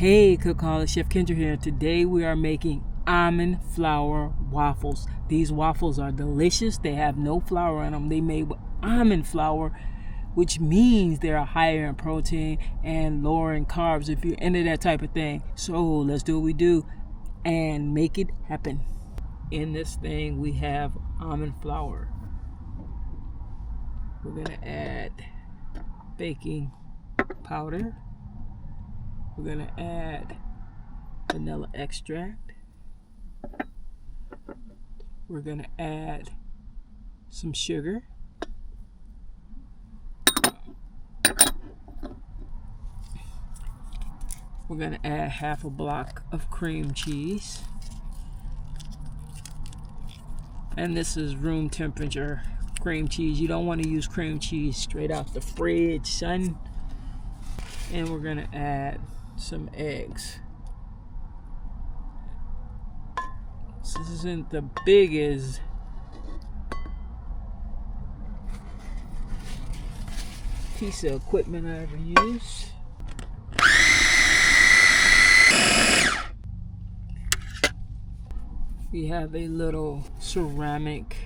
Hey, Cookaholic, Chef Kendra here. Today we are making almond flour waffles. These waffles are delicious. They have no flour in them. They made with almond flour, which means they're higher in protein and lower in carbs if you're into that type of thing. So let's do what we do and make it happen. In this thing we have almond flour. We're going to add baking powder. We're going to add vanilla extract. We're going to add some sugar. We're going to add half a block of cream cheese. And this is room temperature cream cheese. You don't want to use cream cheese straight out the fridge, son. And we're going to add some eggs. So this isn't the biggest piece of equipment I ever used. We have a little ceramic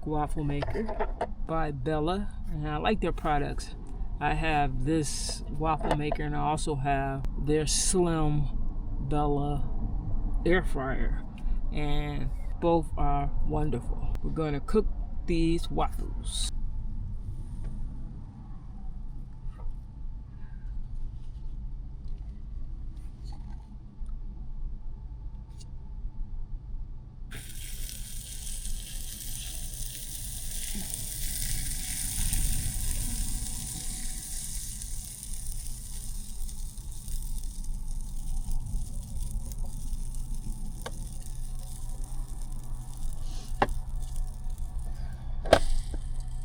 waffle maker by Bella, and I like their products. I have this waffle maker, and I also have their slim Bella air fryer, and both are wonderful. We're going to cook these waffles.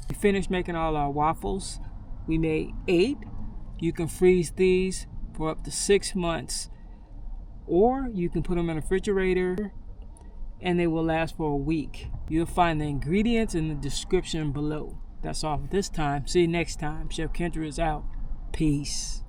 We finished making all our waffles. We made 8. You can freeze these for up to 6 months, or you can put them in a refrigerator and they will last for a week. You'll find the ingredients in the description below. That's all for this time. See you next time. Chef Kendra is out. Peace.